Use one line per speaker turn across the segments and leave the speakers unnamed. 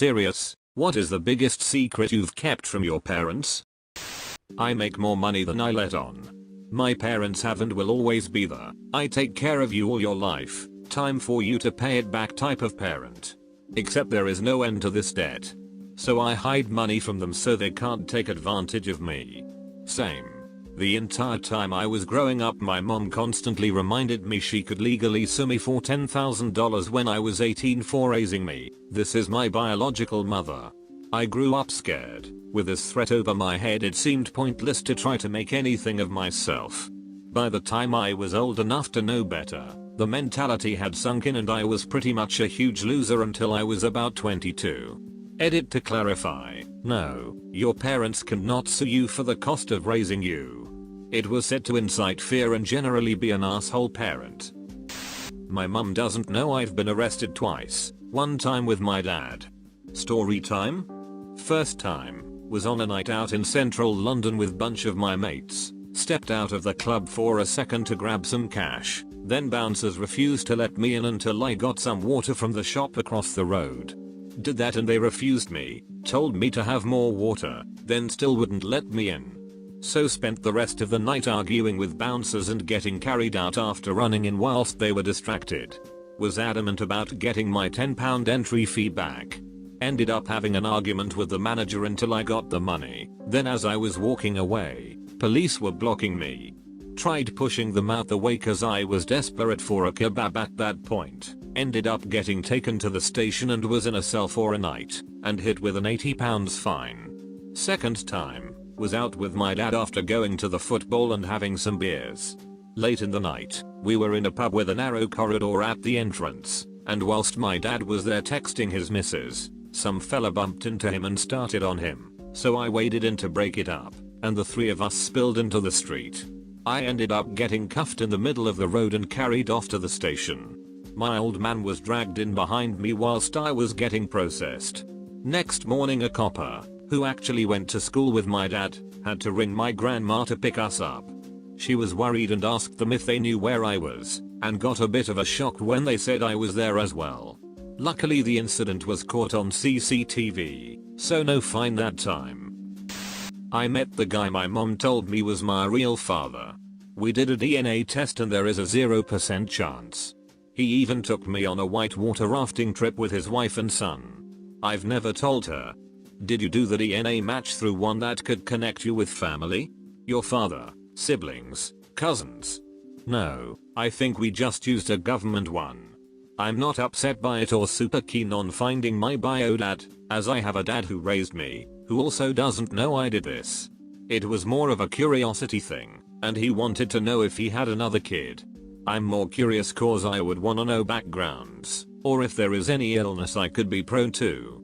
serious, what is the biggest secret you've kept from your parents? I make more money than I let on. My parents have and will always be the "I take care of you all your life, time for you to pay it back" type of parent. Except there is no end to this debt. So I hide money from them so they can't take advantage of me. Same. The entire time I was growing up, my mom constantly reminded me she could legally sue me for $10,000 when I was 18 for raising me. This is my biological mother. I grew up scared. With this threat over my head, it seemed pointless to try to make anything of myself. By the time I was old enough to know better, the mentality had sunk in and I was pretty much a huge loser until I was about 22. Edit to clarify, no, your parents cannot sue you for the cost of raising you. It was said to incite fear and generally be an asshole parent. My mum doesn't know I've been arrested twice, one time with my dad. Story time? First time, was on a night out in central London with bunch of my mates, stepped out of the club for a second to grab some cash, then bouncers refused to let me in until I got some water from the shop across the road. Did that and they refused me, told me to have more water, then still wouldn't let me in. So spent the rest of the night arguing with bouncers and getting carried out after running in whilst they were distracted. Was adamant about getting my £10 entry fee back. Ended up having an argument with the manager until I got the money. Then as I was walking away, police were blocking me. Tried pushing them out the way cause I was desperate for a kebab at that point. Ended up getting taken to the station and was in a cell for a night, and hit with an £80 fine. Second time, was out with my dad after going to the football and having some beers. Late in the night, we were in a pub with a narrow corridor at the entrance, and whilst my dad was there texting his missus, some fella bumped into him and started on him, so I waded in to break it up, and the three of us spilled into the street. I ended up getting cuffed in the middle of the road and carried off to the station. My old man was dragged in behind me whilst I was getting processed. Next morning a copper, who actually went to school with my dad, had to ring my grandma to pick us up. She was worried and asked them if they knew where I was, and got a bit of a shock when they said I was there as well. Luckily the incident was caught on CCTV, so no fine that time. I met the guy my mom told me was my real father. We did a DNA test and there is a 0% chance. He even took me on a whitewater rafting trip with his wife and son. I've never told her. Did you do the DNA match through one that could connect you with family? Your father, siblings, cousins? No, I think we just used a government one. I'm not upset by it or super keen on finding my bio dad, as I have a dad who raised me, who also doesn't know I did this. It was more of a curiosity thing, and he wanted to know if he had another kid. I'm more curious cause I would wanna know backgrounds, or if there is any illness I could be prone to.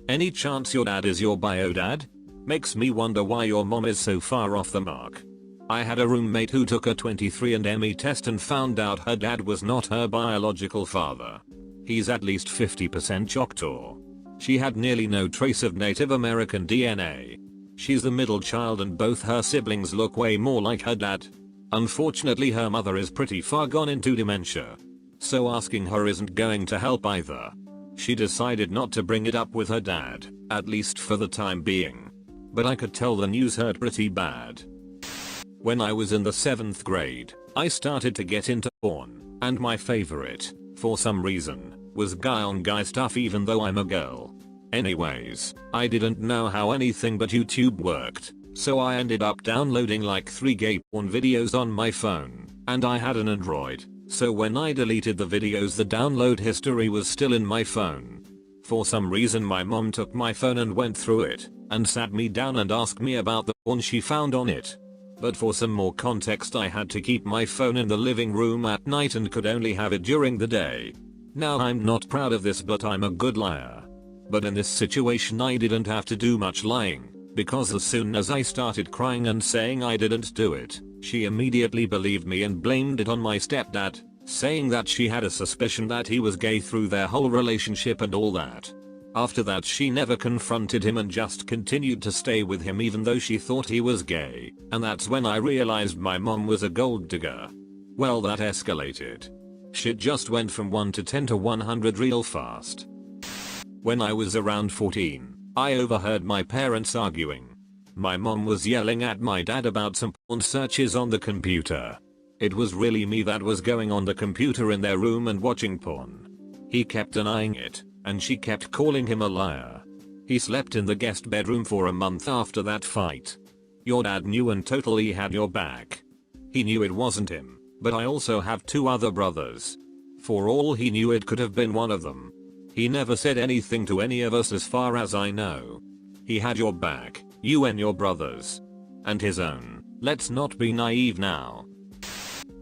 Any chance your dad is your bio dad? Makes me wonder why your mom is so far off the mark. I had a roommate who took a 23andMe test and found out her dad was not her biological father. He's at least 50% Choctaw. She had nearly no trace of Native American DNA. She's the middle child and both her siblings look way more like her dad. Unfortunately her mother is pretty far gone into dementia. So asking her isn't going to help either. She decided not to bring it up with her dad, at least for the time being. But I could tell the news hurt pretty bad. When I was in the 7th grade, I started to get into porn, and my favorite, for some reason, was guy on guy stuff even though I'm a girl. Anyways, I didn't know how anything but YouTube worked, so I ended up downloading like 3 gay porn videos on my phone, and I had an Android, so when I deleted the videos the download history was still in my phone. For some reason my mom took my phone and went through it, and sat me down and asked me about the porn she found on it. But for some more context I had to keep my phone in the living room at night and could only have it during the day. Now I'm not proud of this but I'm a good liar. But in this situation I didn't have to do much lying, because as soon as I started crying and saying I didn't do it, she immediately believed me and blamed it on my stepdad, saying that she had a suspicion that he was gay through their whole relationship and all that. After that she never confronted him and just continued to stay with him even though she thought he was gay, and that's when I realized my mom was a gold digger. Well that escalated. Shit just went from 1 to 10 to 100 real fast. When I was around 14, I overheard my parents arguing. My mom was yelling at my dad about some porn searches on the computer. It was really me that was going on the computer in their room and watching porn. He kept denying it, and she kept calling him a liar. He slept in the guest bedroom for a month after that fight. Your dad knew and totally had your back. He knew it wasn't him, but I also have 2 other brothers. For all he knew, it could have been one of them. He never said anything to any of us as far as I know. He had your back, you and your brothers. And his own. Let's not be naive now.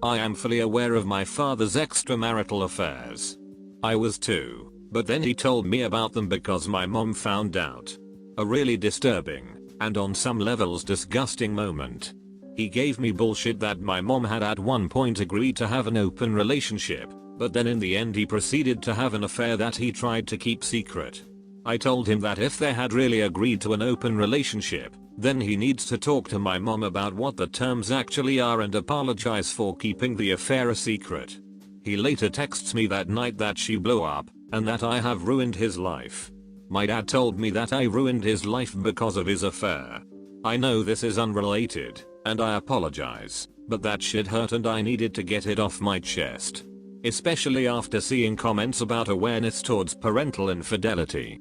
I am fully aware of my father's extramarital affairs. I was too, but then he told me about them because my mom found out. A really disturbing, and on some levels disgusting moment. He gave me bullshit that my mom had at one point agreed to have an open relationship, but then in the end he proceeded to have an affair that he tried to keep secret. I told him that if they had really agreed to an open relationship, then he needs to talk to my mom about what the terms actually are and apologize for keeping the affair a secret. He later texts me that night that she blew up, and that I have ruined his life. My dad told me that I ruined his life because of his affair. I know this is unrelated, and I apologize, but that shit hurt and I needed to get it off my chest. Especially after seeing comments about awareness towards parental infidelity.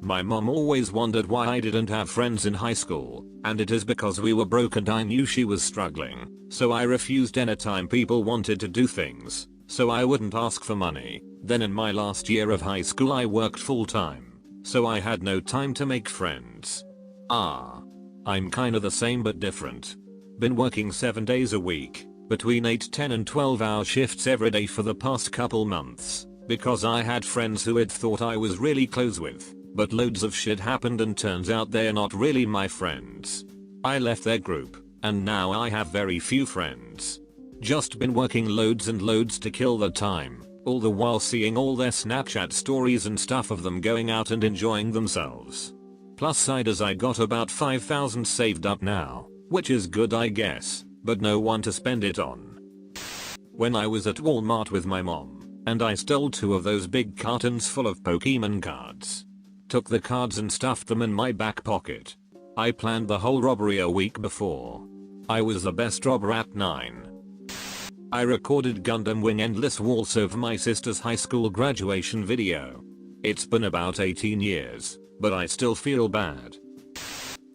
My mom always wondered why I didn't have friends in high school, and it is because we were broke and I knew she was struggling, so I refused anytime people wanted to do things, so I wouldn't ask for money. Then in my last year of high school I worked full time, so I had no time to make friends. I'm kinda the same but different. Been working 7 days a week, between 8, 10 and 12-hour shifts every day for the past couple months, because I had friends who had thought I was really close with, but loads of shit happened and turns out they're not really my friends. I left their group, and now I have very few friends. Just been working loads and loads to kill the time, all the while seeing all their Snapchat stories and stuff of them going out and enjoying themselves. Plus side as I got about 5,000 saved up now, which is good I guess, but no one to spend it on. When I was at Walmart with my mom, and I stole 2 of those big cartons full of Pokemon cards. Took the cards and stuffed them in my back pocket. I planned the whole robbery a week before. I was the best robber at 9. I recorded Gundam Wing Endless Waltz for my sister's high school graduation video. It's been about 18 years, but I still feel bad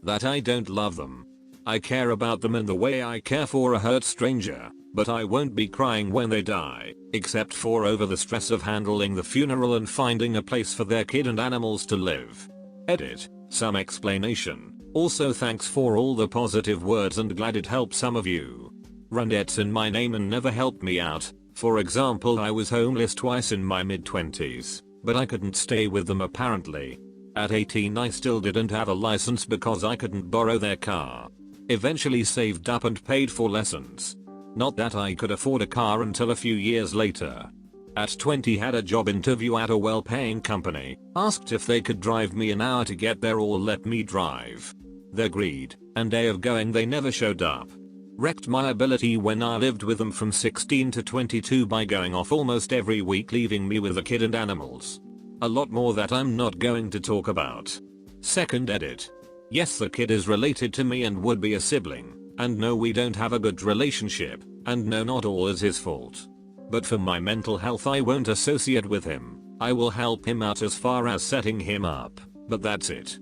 that I don't love them. I care about them in the way I care for a hurt stranger, but I won't be crying when they die, except for over the stress of handling the funeral and finding a place for their kid and animals to live. Edit. Some explanation. Also thanks for all the positive words and glad it helped some of you. Randet's in my name and never helped me out. For example, I was homeless twice in my mid-20s, but I couldn't stay with them apparently. At 18 I still didn't have a license because I couldn't borrow their car. Eventually saved up and paid for lessons. Not that I could afford a car until a few years later. At 20 had a job interview at a well-paying company, asked if they could drive me an hour to get there or let me drive. They agreed, and day of going they never showed up. Wrecked my ability when I lived with them from 16 to 22 by going off almost every week, leaving me with a kid and animals. A lot more that I'm not going to talk about. Second edit. Yes, the kid is related to me and would be a sibling, and no, we don't have a good relationship, and no, not all is his fault. But for my mental health I won't associate with him. I will help him out as far as setting him up, but that's it.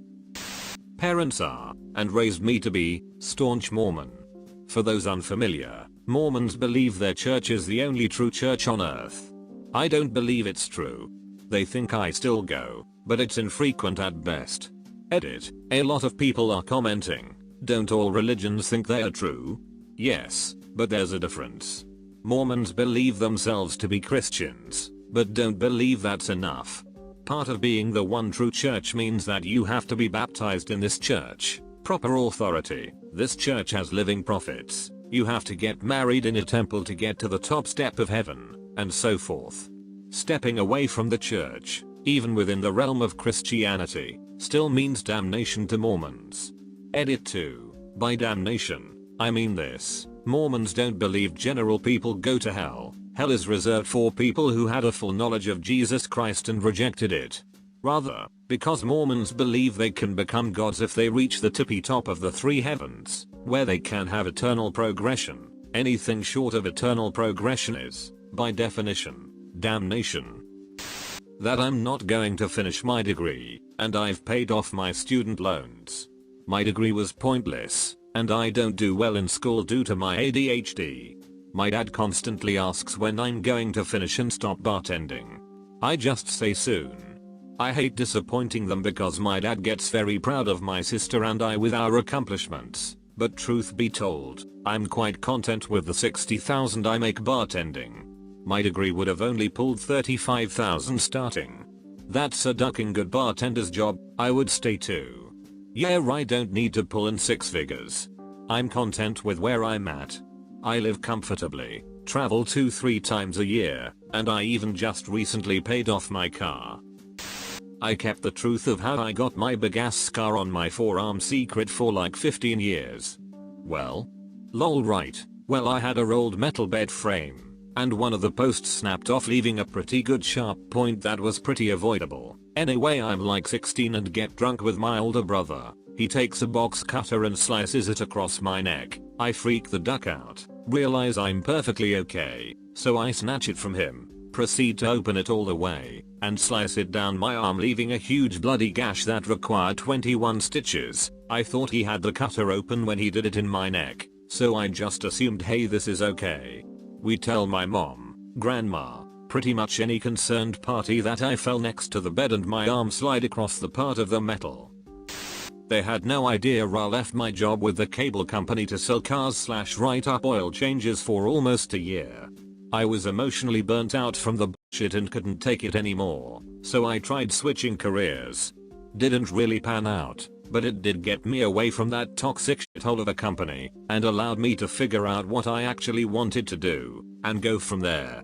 Parents are, and raised me to be, staunch Mormon. For those unfamiliar, Mormons believe their church is the only true church on earth. I don't believe it's true. They think I still go, but it's infrequent at best. Edit. A lot of people are commenting, don't all religions think they are true? Yes, but there's a difference. Mormons believe themselves to be Christians, but don't believe that's enough. Part of being the one true church means that you have to be baptized in this church. Proper authority. This church has living prophets. You have to get married in a temple to get to the top step of heaven, and so forth. Stepping away from the church, even within the realm of Christianity, still means damnation to Mormons. Edit 2. By damnation, I mean this. Mormons don't believe general people go to hell. Hell is reserved for people who had a full knowledge of Jesus Christ and rejected it. Rather, because Mormons believe they can become gods if they reach the tippy top of the three heavens, where they can have eternal progression. Anything short of eternal progression is, by definition, damnation. That I'm not going to finish my degree, and I've paid off my student loans. My degree was pointless, and I don't do well in school due to my ADHD. My dad constantly asks when I'm going to finish and stop bartending. I just say soon. I hate disappointing them because my dad gets very proud of my sister and I with our accomplishments, but truth be told, I'm quite content with the $60,000 I make bartending. My degree would have only pulled $35,000 starting. That's a ducking good bartender's job, I would stay too. Yeah, I don't need to pull in six figures. I'm content with where I'm at. I live comfortably, travel 2-3 times a year, and I even just recently paid off my car. I kept the truth of how I got my big ass scar on my forearm secret for like 15 years. Well? Lol, right. Well, I had a rolled metal bed frame, and one of the posts snapped off, leaving a pretty good sharp point that was pretty avoidable. Anyway, I'm like 16 and get drunk with my older brother. He takes a box cutter and slices it across my neck. I freak the duck out, realize I'm perfectly okay, so I snatch it from him, proceed to open it all the way, and slice it down my arm, leaving a huge bloody gash that required 21 stitches. I thought he had the cutter open when he did it in my neck, so I just assumed, hey, this is okay. We tell my mom, grandma, pretty much any concerned party that I fell next to the bed and my arm slid across the part of the metal. They had no idea I left my job with the cable company to sell cars / write up oil changes for almost a year. I was emotionally burnt out from the bullshit and couldn't take it anymore, so I tried switching careers. Didn't really pan out, but it did get me away from that toxic shithole of a company and allowed me to figure out what I actually wanted to do and go from there.